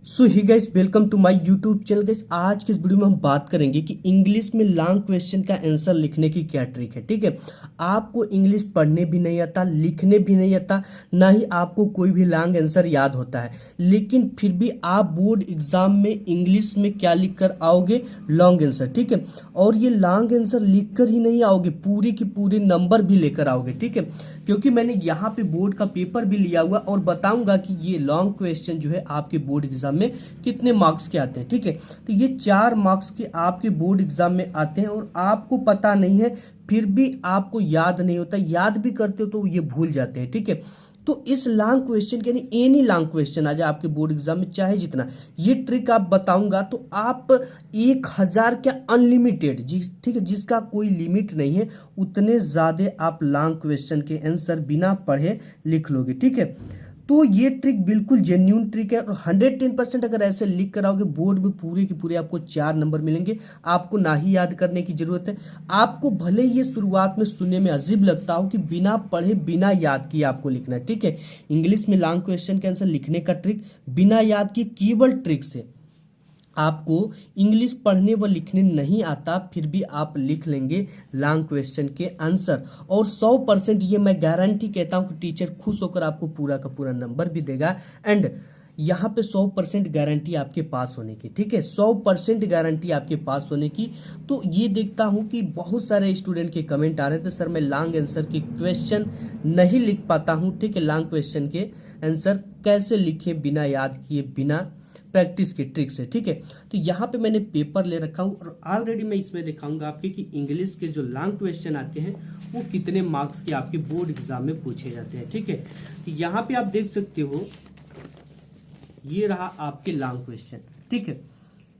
So hi guys, welcome to my YouTube channel. Guys, आज की इस वीडियो में हम बात करेंगे कि इंग्लिश में लॉन्ग क्वेश्चन का आंसर लिखने की क्या ट्रिक है। ठीक है, आपको इंग्लिश पढ़ने भी नहीं आता, लिखने भी नहीं आता, ना ही आपको कोई भी लॉन्ग आंसर याद होता है, लेकिन फिर भी आप बोर्ड एग्जाम में इंग्लिश में क्या लिख कर आओगे? Long answer. ठीक है, और ये लॉन्ग आंसर लिख कर ही नहीं आओगे, पूरे के पूरे नंबर भी लेकर आओगे। ठीक है, क्योंकि मैंने यहाँ पे बोर्ड का पेपर भी लिया हुआ और बताऊंगा कि ये लॉन्ग क्वेश्चन जो है आपके बोर्ड एग्जाम में कितने मार्क्स के आते हैं। ठीक है, तो ये 4 मार्क्स के आपके बोर्ड एग्जाम में आते हैं और आपको पता नहीं है, फिर भी आपको याद नहीं होता, याद भी करते हो तो ये भूल जाते हैं। ठीक है, तो इस लॉन्ग क्वेश्चन के यानी एनी लॉन्ग क्वेश्चन आ जाए आपके बोर्ड एग्जाम में, चाहे जितना, ये ट्रिक आप बताऊंगा तो आप 1000 क्या अनलिमिटेड, ठीक है, जिसका कोई लिमिट नहीं है, उतने ज्यादा आप लॉन्ग क्वेश्चन के आंसर बिना पढ़े लिख लोगे। ठीक है, तो ये ट्रिक बिल्कुल जेन्यून ट्रिक है और 110% अगर ऐसे लिख कर आओगे बोर्ड में पूरे के पूरे आपको 4 नंबर मिलेंगे। आपको ना ही याद करने की जरूरत है। आपको भले ये शुरुआत में सुनने में अजीब लगता हो कि बिना पढ़े बिना याद किए आपको लिखना है। ठीक है, इंग्लिश में लॉन्ग क्वेश्चन के आंसर लिखने का ट्रिक बिना याद किए केवल ट्रिक से। आपको इंग्लिश पढ़ने व लिखने नहीं आता, फिर भी आप लिख लेंगे लॉन्ग क्वेश्चन के आंसर, और 100% ये मैं गारंटी कहता हूं कि टीचर खुश होकर आपको पूरा का पूरा नंबर भी देगा। एंड यहाँ पे 100% गारंटी आपके पास होने की। ठीक है, 100% गारंटी आपके पास होने की। तो ये देखता हूं कि बहुत सारे स्टूडेंट के कमेंट आ रहे थे, सर मैं लॉन्ग आंसर के क्वेश्चन नहीं लिख पाता हूं। ठीक है, लॉन्ग क्वेश्चन के आंसर कैसे लिखे बिना याद किए, बिना प्रैक्टिस की ट्रिक से। ठीक है, तो यहाँ पे मैंने पेपर ले रखा हूँ और ऑलरेडी मैं इसमें दिखाऊंगा आपके कि इंग्लिश के जो लॉन्ग क्वेश्चन आते हैं वो कितने मार्क्स के आपके बोर्ड एग्जाम में पूछे जाते हैं। ठीक है, तो यहाँ पे आप देख सकते हो, ये रहा आपके लॉन्ग क्वेश्चन। ठीक है,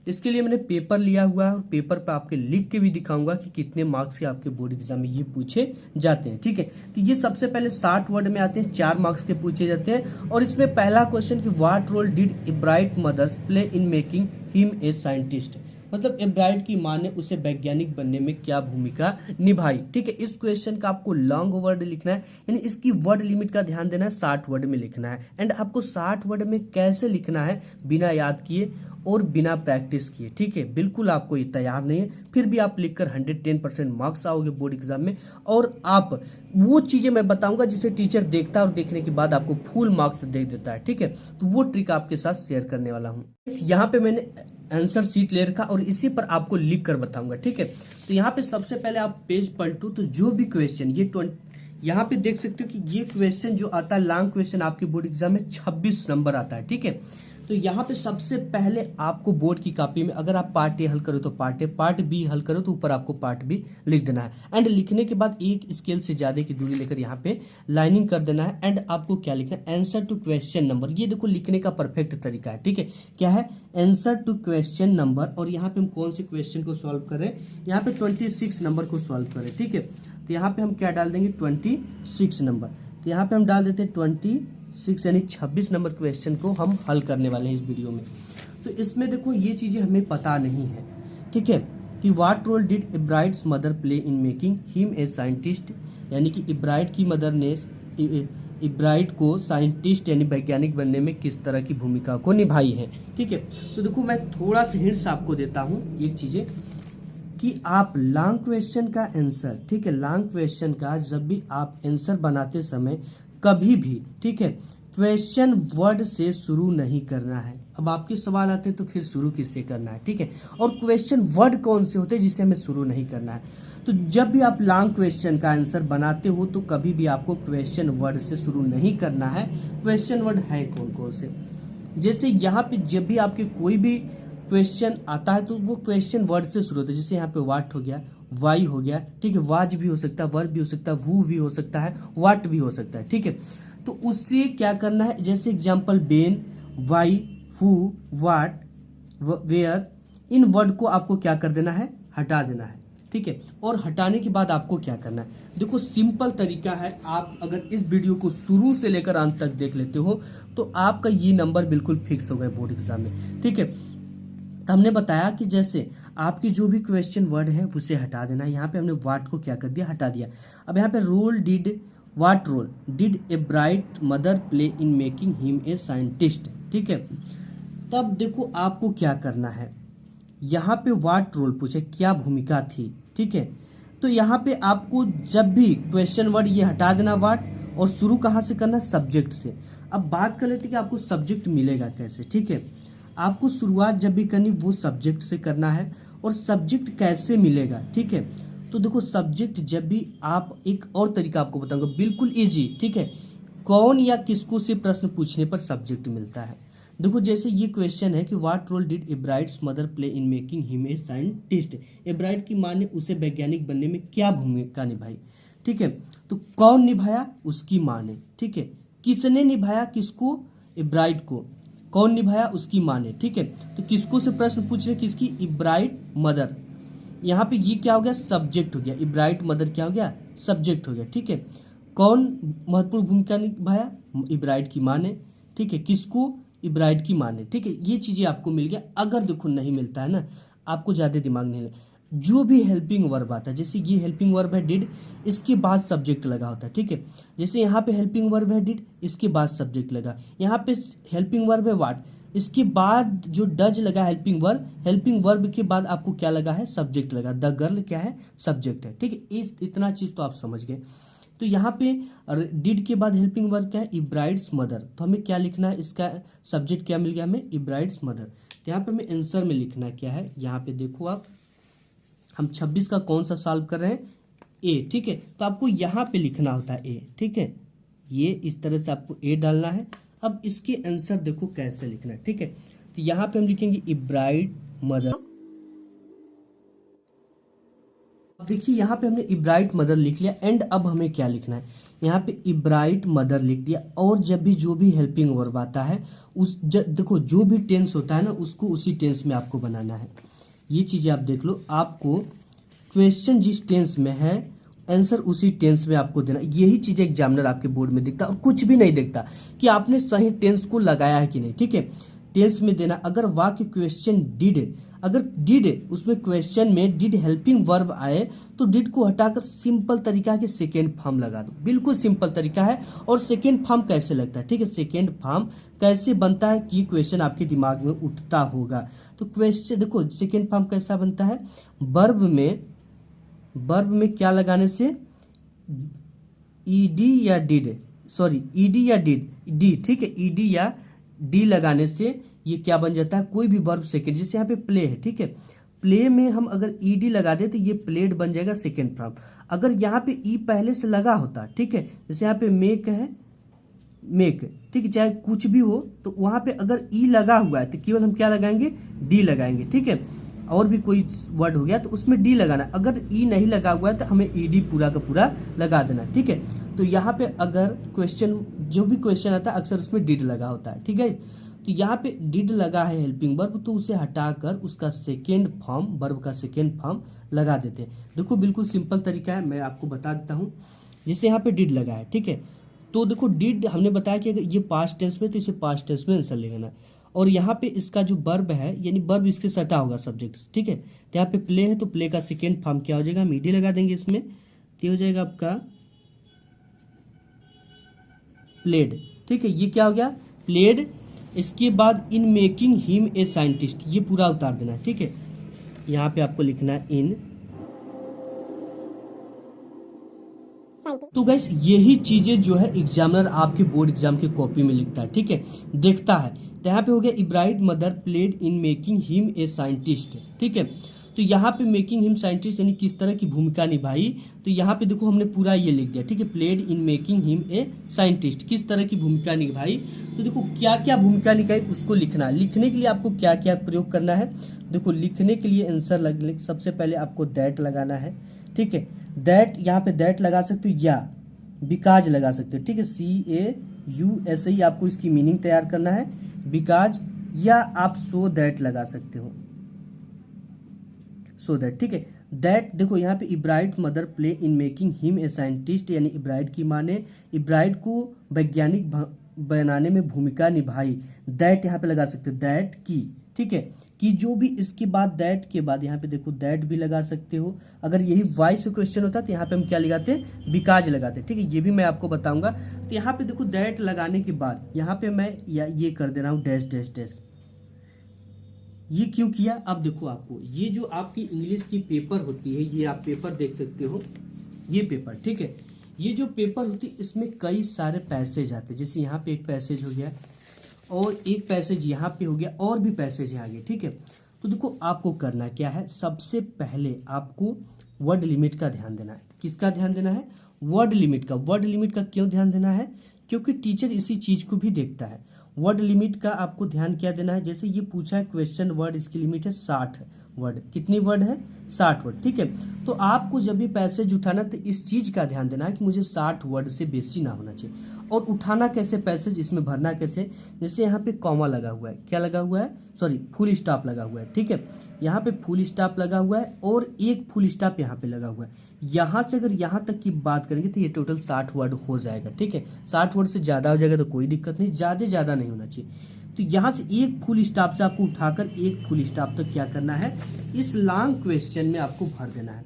इसके लिए मैंने पेपर लिया हुआ है और पेपर पे आपके लिख के भी दिखाऊंगा कि कितने मार्क्स के आपके बोर्ड एग्जाम में ये पूछे जाते हैं। ठीक है, तो ये सबसे पहले 60 वर्ड में आते हैं, 4 मार्क्स के पूछे जाते हैं। और इसमें पहला क्वेश्चन कि what role did a bright mothers play in making him a scientist, मतलब ए ब्राइट की माँ ने उसे वैज्ञानिक बनने में क्या भूमिका निभाई। ठीक है, इस क्वेश्चन का आपको लॉन्ग वर्ड लिखना है, यानी इसकी वर्ड लिमिट का ध्यान देना है, 60 वर्ड में लिखना है। एंड आपको 60 वर्ड में कैसे लिखना है? बिना याद किए और बिना प्रैक्टिस किए। ठीक है, बिल्कुल आपको ये तैयार नहीं है, फिर भी आप लिखकर 110% मार्क्स आओगे बोर्ड एग्जाम में। और आप वो चीजें मैं बताऊंगा जिसे टीचर देखता है और देखने के बाद आपको फुल मार्क्स दे देता है। ठीक है, तो वो ट्रिक आपके साथ शेयर करने वाला हूँ। यहाँ पे मैंने आंसर शीट ले रखा और इसी पर आपको लिख कर बताऊंगा। ठीक है, तो यहाँ पे सबसे पहले आप पेज पलटो तो जो भी क्वेश्चन ये यहाँ पे देख सकते हो कि ये क्वेश्चन जो आता है लॉन्ग क्वेश्चन आपके बोर्ड एग्जाम में 26 नंबर आता है। ठीक है, तो यहाँ पे सबसे पहले आपको बोर्ड की कॉपी में, अगर आप पार्ट ए हल करो तो पार्ट ए, पार्ट बी हल करो तो ऊपर आपको पार्ट बी लिख देना है। एंड लिखने के बाद एक स्केल से ज्यादा की दूरी लेकर यहाँ पे लाइनिंग कर देना है। एंड आपको क्या लिखना है? Answer to question number. ये देखो लिखने का परफेक्ट तरीका है। ठीक है, क्या है? Answer to question number. और यहाँ पे हम कौन से क्वेश्चन को सॉल्व करें? यहाँ पे 26 नंबर को सॉल्व करें। ठीक है, तो यहाँ पे हम क्या डाल देंगे? 26 नंबर। तो यहाँ पे हम डाल देते हैं 26, यानी 26 नंबर क्वेश्चन को हम हल करने वाले हैं इस वीडियो में। तो इसमें देखो ये चीजें हमें पता नहीं है। ठीक है, कि what role did Ebright's mother play in making him a scientist, यानी कि इब्राइट की मदर ने इब्राइट को साइंटिस्ट यानी वैज्ञानिक बनने में किस तरह की भूमिका को निभाई है। ठीक है, तो देखो मैं थोड़ा सा हिंट्स आपको देता हूँ एक चीजें, कि आप लॉन्ग क्वेश्चन का आंसर, ठीक है, लॉन्ग क्वेश्चन का जब भी आप आंसर बनाते समय कभी भी, ठीक है, क्वेश्चन वर्ड से शुरू नहीं करना है। अब आपके सवाल आते हैं तो फिर शुरू किससे करना है? ठीक है, और क्वेश्चन वर्ड कौन से होते हैं जिसे हमें शुरू नहीं करना है? तो जब भी आप लॉन्ग क्वेश्चन का आंसर बनाते हो तो कभी भी आपको क्वेश्चन वर्ड से शुरू नहीं करना है। क्वेश्चन वर्ड है कौन कौन से? जैसे यहाँ पे जब भी आपके कोई भी क्वेश्चन आता है तो वो क्वेश्चन वर्ड से शुरू होता है। जैसे यहाँ पे वाट हो गया, वाई हो गया, ठीक है, वाज भी हो सकता है, वर्ब भी हो सकता है, वू भी हो सकता है, वाट भी हो सकता है। ठीक है, तो उससे क्या करना है? जैसे example when, why, who, what, where, इन वर्ड को आपको क्या कर देना है? हटा देना है। ठीक है, और हटाने के बाद आपको क्या करना है? देखो सिंपल तरीका है, आप अगर इस वीडियो को शुरू से लेकर अंत तक देख लेते हो तो आपका ये नंबर बिल्कुल फिक्स हो गया बोर्ड एग्जाम में। ठीक है, तो हमने बताया कि जैसे आपकी जो भी क्वेश्चन वर्ड है उसे हटा देना है। यहाँ पे हमने वाट को क्या कर दिया? हटा दिया। अब यहाँ पे role did, what role did a bright mother play in making him a scientist. ठीक है, तब देखो आपको क्या करना है, यहाँ पे व्हाट रोल पूछे, क्या भूमिका थी, ठीक है। तो यहाँ पे आपको जब भी क्वेश्चन वर्ड ये हटा देना व्हाट, और शुरू कहाँ से करना, सब्जेक्ट से। अब बात कर लेते हैं कि आपको सब्जेक्ट मिलेगा कैसे, ठीक है। आपको शुरुआत जब भी करनी वो सब्जेक्ट से करना है, और सब्जेक्ट कैसे मिलेगा, ठीक है। तो देखो सब्जेक्ट जब भी आप, एक और तरीका आपको बताऊंगा बिल्कुल इजी, ठीक है। कौन या किसको से प्रश्न पूछने पर सब्जेक्ट मिलता है। देखो जैसे ये क्वेश्चन है कि what role did Ebright's mother play in making him a scientist. Ebright की माँ ने उसे वैज्ञानिक बनने में क्या भूमिका निभाई, ठीक है। तो कौन निभाया, उसकी माँ ने, ठीक है। किसने निभाया, किसको, एब्राइट को। कौन निभाया, उसकी माँ ने, ठीक है। तो किसको से प्रश्न पूछ रहे, किसकी, एब्राइट मदर। यहाँ पे ये क्या हो गया, सब्जेक्ट हो गया, एब्राइट मदर क्या हो गया, सब्जेक्ट हो गया, ठीक है। कौन महत्वपूर्ण भूमिका निभाया, एब्राइट की माँ ने, ठीक है। किसको, एब्राइट की माँ ने, ठीक है। ये चीजें आपको मिल गया। अगर देखो नहीं मिलता है ना, आपको ज्यादा दिमाग नहीं लगा, जो भी हेल्पिंग वर्ब आता है, जैसे ये हेल्पिंग वर्ब है डिड, इसके बाद सब्जेक्ट लगा होता है, ठीक है। जैसे यहाँ पे हेल्पिंग वर्ब है डिड, इसके बाद सब्जेक्ट लगा। यहाँ पे हेल्पिंग वर्ब है व्हाट, इसके बाद जो डज लगा हेल्पिंग वर्ब के बाद आपको क्या लगा है, सब्जेक्ट लगा। द गर्ल क्या है, सब्जेक्ट है, ठीक है। इतना चीज तो आप समझ गए। तो यहाँ पे डिड के बाद हेल्पिंग वर्ब क्या है, इब्राइड्स मदर। तो हमें क्या लिखना है, इसका सब्जेक्ट क्या मिल गया हमें, इब्राइड्स मदर। तो यहाँ पे हमें आंसर में लिखना क्या है, यहाँ पे देखो आप, हम 26 का कौन सा सॉल्व कर रहे हैं, ए, ठीक है। तो आपको यहाँ पे लिखना होता है ए, ठीक है। ये इस तरह से आपको ए डालना है। अब इसके आंसर देखो कैसे लिखना है, ठीक है। तो यहाँ पे हम लिखेंगे इब्राइड मदर। अब देखिए यहाँ पे हमने इब्राइट मदर लिख लिया, एंड अब हमें क्या लिखना है, यहाँ पे इब्राइट मदर लिख दिया। और जब भी जो भी हेल्पिंग वर्ब आता है देखो जो भी टेंस होता है ना, उसको उसी टेंस में आपको बनाना है। ये चीजें आप देख लो, आपको क्वेश्चन जिस टेंस में है, आंसर उसी टेंस में आपको देना। यही चीज एग्जामिनर आपके बोर्ड में देखता, और कुछ भी नहीं देखता कि आपने सही टेंस को लगाया है कि नहीं, ठीक है। टेंस में देना। अगर वाक्य क्वेश्चन डिड, अगर डिड उसमें क्वेश्चन में डिड हेल्पिंग वर्ब आए, तो डिड को हटाकर सिंपल तरीका है कि सेकेंड फॉर्म लगा दो। बिल्कुल सिंपल तरीका है। और सेकेंड फॉर्म कैसे लगता है, ठीक है, सेकेंड फॉर्म कैसे बनता है, कि क्वेश्चन आपके दिमाग में उठता होगा। तो क्वेश्चन देखो सेकेंड फॉर्म कैसा बनता है, वर्ब में क्या लगाने से, ईडी या डिड, सॉरी ईडी या डिड, डी, ठीक है, ईडी या डी लगाने से ये क्या बन जाता है, कोई भी वर्ब सेकेंड। जैसे यहाँ पे प्ले है, ठीक है, प्ले में हम अगर ईडी लगा दे तो ये प्लेड बन जाएगा सेकेंड फॉर्म। अगर यहाँ पे ई पहले से लगा होता, ठीक है, जैसे यहाँ पे मेक है, मेक, ठीक है, चाहे कुछ भी हो, तो वहां पे अगर ई लगा हुआ है तो केवल हम क्या लगाएंगे, डी लगाएंगे, ठीक है। और भी कोई वर्ड हो गया तो उसमें डी लगाना। अगर ई नहीं लगा हुआ है तो हमें ईडी पूरा का पूरा लगा देना, ठीक है। तो यहाँ पे अगर क्वेश्चन, जो भी क्वेश्चन आता है अक्सर उसमें डिड लगा होता है, ठीक है। तो यहाँ पे डिड लगा है हेल्पिंग वर्ब, तो उसे हटाकर उसका सेकेंड फॉर्म, वर्ब का सेकेंड फॉर्म लगा देते हैं। देखो बिल्कुल सिंपल तरीका है, मैं आपको बता देता हूँ। जैसे यहाँ पे डिड लगा है, ठीक है, तो देखो डिड हमने बताया कि अगर ये पास्ट टेंस में, तो इसे पास्ट टेंस में आंसर लेना। और यहाँ पे इसका जो वर्ब है, यानी वर्ब इसके सटा होगा सब्जेक्ट, ठीक है। तो यहाँ पे प्ले है, तो प्ले का सेकेंड फॉर्म क्या हो जाएगा, मीडी लगा देंगे इसमें, तो हो जाएगा आपका प्लेड, ठीक है। ये क्या हो गया, प्लेड। इसके बाद इन मेकिंग हिम ए साइंटिस्ट, ये पूरा उतार देना है, ठीक है। यहाँ पे आपको लिखना है इन। तो गाइस यही चीजें जो है एग्जामिनर आपके बोर्ड एग्जाम की कॉपी में लिखता है, ठीक है, देखता है। तो यहाँ पे हो गया Ebright mother played in making him a scientist, ठीक है। तो यहाँ पे मेकिंग हिम साइंटिस्ट यानी किस तरह की भूमिका निभाई, तो यहाँ पे देखो हमने पूरा ये लिख दिया, ठीक है, played in making him a scientist, किस तरह की भूमिका निभाई। तो देखो क्या क्या भूमिका निभाई उसको लिखना है। लिखने के लिए आपको क्या क्या प्रयोग करना है, देखो लिखने के लिए आंसर सबसे पहले आपको दैट लगाना है, ठीक है। दैट, यहाँ पे दैट लगा सकते हो या बिकाज लगा सकते हो, ठीक है, CAU, ऐसे ही आपको इसकी मीनिंग तैयार करना है, बिकाज, या आप सो दैट लगा सकते हो, सो दैट, ठीक है। दैट देखो यहाँ पे Ebright mother play in making him a scientist, यानी इब्राइट की माँ ने इब्राइट को वैज्ञानिक बनाने में भूमिका निभाई। दैट यहाँ पे लगा सकते हो, दैट की, ठीक है, कि जो भी इसके बाद दैट के बाद यहाँ पे देखो दैट भी लगा सकते हो। अगर यही वॉइस क्वेश्चन होता तो यहाँ पे हम क्या लगाते, बिकाज लगाते, ठीक है। ये भी मैं आपको बताऊंगा। तो यहाँ पे देखो दैट लगाने के बाद यहाँ पे मैं ये कर दे रहा हूँ डैश डैश डैश, ये क्यों किया, अब देखो आपको ये जो आपकी इंग्लिश की पेपर होती है, ये आप पेपर देख सकते हो, ये पेपर, ठीक है। ये जो पेपर होती है इसमें कई सारे पैसेज आते हैं, जैसे यहाँ पे एक पैसेज हो गया और एक पैसेज यहाँ पे हो गया और भी पैसेज है आगे, ठीक है। तो देखो आपको करना क्या है, सबसे पहले आपको वर्ड लिमिट का ध्यान देना है। किसका ध्यान देना है, वर्ड लिमिट का। वर्ड लिमिट का क्यों ध्यान देना है, क्योंकि टीचर इसी चीज को भी देखता है। वर्ड लिमिट का आपको ध्यान क्या देना है, जैसे ये पूछा है क्वेश्चन वर्ड, इसकी लिमिट है 60 वर्ड। कितनी वर्ड है, 60 वर्ड, ठीक है। तो आपको जब भी पैसेज उठाना तो इस चीज का ध्यान देना है कि मुझे 60 वर्ड से बेसी ना होना चाहिए। और उठाना कैसे पैसेज, इसमें भरना कैसे, जैसे यहाँ पे कॉमा लगा हुआ है, क्या लगा हुआ है, सॉरी फुल स्टॉप लगा हुआ है, ठीक है। यहाँ पे फुल स्टॉप लगा हुआ है और एक फुल स्टॉप यहाँ पे लगा हुआ है। यहाँ से अगर यहाँ तक की बात करेंगे तो ये टोटल 60 वर्ड हो जाएगा, ठीक है। 60 वर्ड से ज़्यादा हो जाएगा तो कोई दिक्कत नहीं, ज़्यादा नहीं होना चाहिए। तो यहाँ से एक फुल स्टॉप से आपको उठाकर एक फुल स्टॉप तक क्या करना है, इस लॉन्ग क्वेश्चन में आपको भर देना है।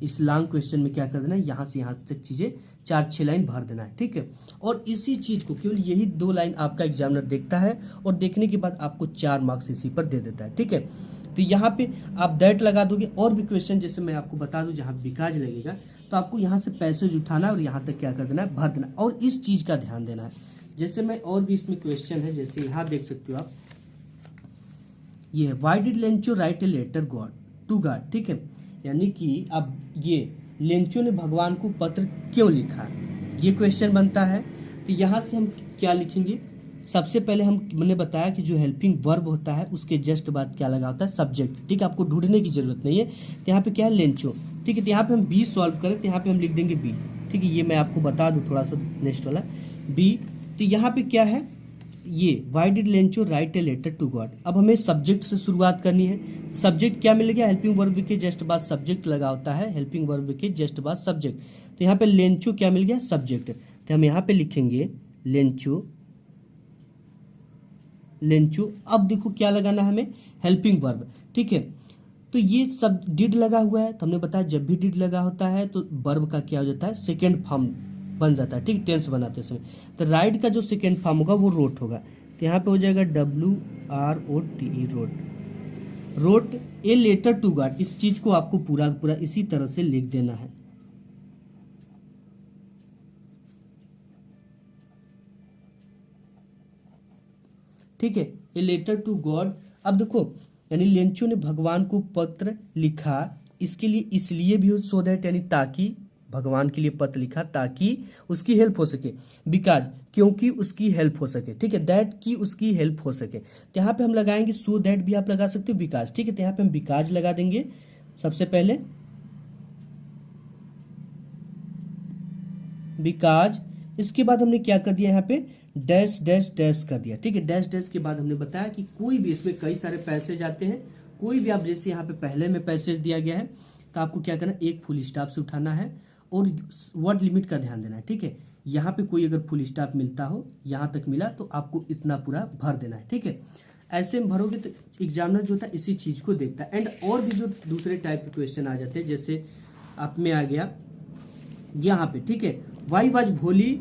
इस लॉन्ग क्वेश्चन में क्या कर देना है, यहाँ से यहाँ तक चीज़ें 4-6 लाइन भर देना है, ठीक है। और इसी चीज़ को केवल यही 2 लाइन आपका एग्जामिनर देखता है और देखने के बाद आपको 4 मार्क्स इसी पर दे देता है, ठीक है। तो यहाँ पे आप दैट लगा दोगे। और भी क्वेश्चन जैसे मैं आपको बता दूं जहाँ बिकाज लगेगा तो आपको यहाँ से पैसेज उठाना और यहाँ तक क्या कर देना है, भर देना। और इस चीज़ का ध्यान देना है, जैसे मैं और भी इसमें क्वेश्चन है, जैसे यहाँ देख सकते हो आप, ये है why did Lencho write a letter God to God, ठीक है। यानी कि अब ये लेंचो ने भगवान को पत्र क्यों लिखा, ये क्वेश्चन बनता है। तो यहाँ से हम क्या लिखेंगे, सबसे पहले हमने बताया कि जो हेल्पिंग वर्ब होता है उसके जस्ट बाद क्या लगा होता है, सब्जेक्ट, ठीक है। आपको ढूंढने की जरूरत नहीं है। तो यहाँ पे क्या है, लेंचो, ठीक है। तो यहाँ पे हम बी सॉल्व करें तो यहाँ पे हम लिख देंगे बी, ठीक है। ये मैं आपको बता दूं थोड़ा सा नेक्स्ट वाला बी। तो यहाँ पे क्या है, ये why did Lencho write a letter to God. अब हमें सब्जेक्ट से शुरुआत करनी है। सब्जेक्ट क्या मिल गया, हेल्पिंग वर्ब के जस्ट बाद सब्जेक्ट लगा होता है, हेल्पिंग वर्ब के जस्ट बाद सब्जेक्ट। तो यहाँ पे लेंचो क्या मिल गया, सब्जेक्ट। तो हम यहाँ पे लिखेंगे लेंचो, लेंचो। अब देखो क्या लगाना है हमें, हेल्पिंग वर्ब, ठीक है। तो ये सब डिड लगा हुआ है, तो हमने बताया जब भी डिड लगा होता है तो वर्ब का क्या हो जाता है, सेकेंड फॉर्म बन जाता है, ठीक, टेंस बनाते समय। तो राइट का जो सेकेंड फॉर्म होगा वो रोट होगा। तो यहाँ पे हो जाएगा WROTE, wrote. Wrote a letter to God, इस चीज को आपको पूरा पूरा इसी तरह से लिख देना है। ठीक है, ए लेटर टू गॉड। अब देखो यानी लेंचो ने भगवान को पत्र लिखा, इसके लिए इसलिए भी सो दैट, यानी ताकि भगवान के लिए पत्र लिखा ताकि उसकी हेल्प हो सके, बिकॉज क्योंकि उसकी हेल्प हो सके, ठीक है, दैट की उसकी हेल्प हो सके। तो यहाँ पे हम लगाएंगे सो दैट, भी आप लगा सकते हो बिकॉज, ठीक है। तो यहाँ पे हम बिकॉज लगा देंगे सबसे पहले, बिकॉज। इसके बाद हमने क्या कर दिया, यहाँ पे डैश डैश डैश कर दिया, ठीक है। डैश डैश के बाद हमने बताया कि कोई भी इसमें कई सारे पैसेज आते हैं, कोई भी आप जैसे यहाँ पे पहले में पैसेज दिया गया है तो आपको क्या करना है, एक फुल स्टॉप से उठाना है और वर्ड लिमिट का ध्यान देना है, ठीक है। यहाँ पे कोई अगर फुल स्टॉप मिलता हो, यहाँ तक मिला तो आपको इतना पूरा भर देना है, ठीक है। ऐसे में भरोगे तो एग्जामिनर जो होता है इसी चीज को देखता है। एंड और भी जो दूसरे टाइप के क्वेश्चन आ जाते हैं, जैसे आप में आ गया यहाँ पे, ठीक है, वाई वाज भोली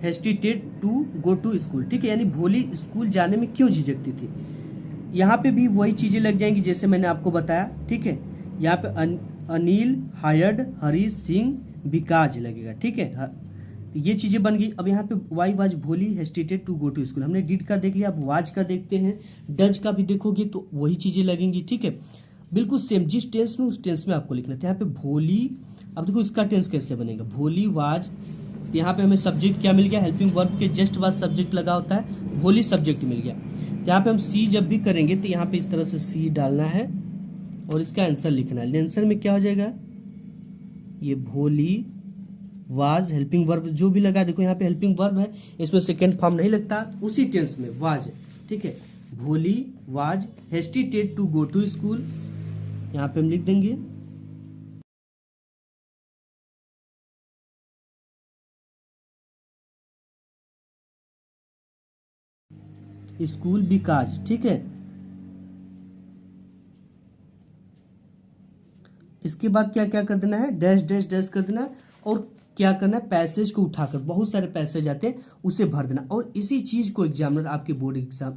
हेस्टिटेट टू गो टू स्कूल, ठीक है। यानी भोली स्कूल जाने में क्यों झिझकती थी। यहाँ पे भी वही चीजें लग जाएंगी जैसे मैंने आपको बताया, ठीक है। यहाँ पे अनिल हायर्ड हरी सिंह बिकाज लगेगा, ठीक है। ये चीजें बन गई। अब यहाँ पे वाई वाज भोली हेस्टिटेट टू गो टू स्कूल, हमने डिड का देख लिया, अब वाज का देखते हैं। डज का भी देखोगे तो वही चीजें लगेंगी, ठीक है, बिल्कुल सेम। जिस टेंस में उस टेंस में आपको लिखना है। यहाँ पे भोली, अब देखो इसका टेंस कैसे बनेगा, भोली वाज। तो यहाँ पे हमें सब्जेक्ट क्या मिल गया, हेल्पिंग वर्ब के जस्ट बाद सब्जेक्ट लगा होता है, भोली सब्जेक्ट मिल गया। तो यहाँ पे हम सी जब भी करेंगे तो यहाँ पे इस तरह से सी डालना है और इसका आंसर लिखना है। आंसर में क्या हो जाएगा, ये भोली वाज, हेल्पिंग वर्ब जो भी लगा, देखो यहाँ पे हेल्पिंग वर्ब है, इसमें सेकेंड फॉर्म नहीं लगता, उसी टेंस में वाज, ठीक है। Bholi was hesitate to go to school, यहाँ पे हम लिख देंगे स्कूल बिकॉज, ठीक है। इसके बाद क्या क्या कर देना है, डैश डैश डैश कर देना है और क्या करना है, पैसेज को उठाकर, बहुत सारे पैसेज आते हैं उसे भर देना। और इसी चीज को एग्जामिनर आपके बोर्ड एग्जाम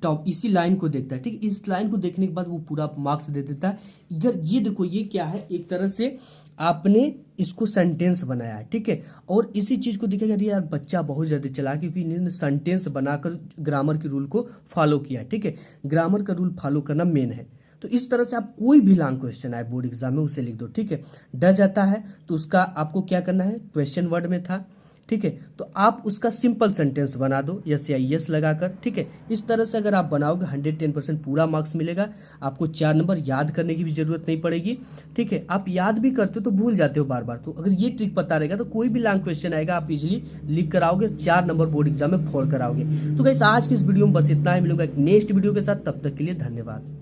टॉप इसी लाइन को देखता है, ठीक। इस लाइन को देखने के बाद वो पूरा मार्क्स दे देता है। इधर ये देखो, ये क्या है, एक तरह से आपने इसको सेंटेंस बनाया है, ठीक है। और इसी चीज को दिखेगा, अरे यार बच्चा बहुत ज्यादा चला, क्योंकि इन्होंने सेंटेंस बनाकर ग्रामर के रूल को फॉलो किया, ठीक है। ग्रामर का रूल फॉलो करना मेन है। तो इस तरह से आप कोई भी लॉन्ग क्वेश्चन आए बोर्ड एग्जाम में उसे लिख दो, ठीक है। डर जाता है तो उसका आपको क्या करना है, क्वेश्चन वर्ड में था, ठीक है, तो आप उसका सिंपल सेंटेंस बना दो यस या यस लगाकर, ठीक है। इस तरह से अगर आप बनाओगे 110% पूरा मार्क्स मिलेगा। आपको 4 नंबर याद करने की भी जरूरत नहीं पड़ेगी, ठीक है। आप याद भी करते हो तो भूल जाते हो बार बार, तो अगर ये ट्रिक पता रहेगा तो कोई भी लॉन्ग क्वेश्चन आएगा आप इजिली लिख कर आओगे, 4 नंबर बोर्ड एग्जाम में फोड़ कर आओगे। तो गाइस आज की इस वीडियो में बस इतना ही, मिलूंगा एक नेक्स्ट वीडियो के साथ, तब तक के लिए धन्यवाद।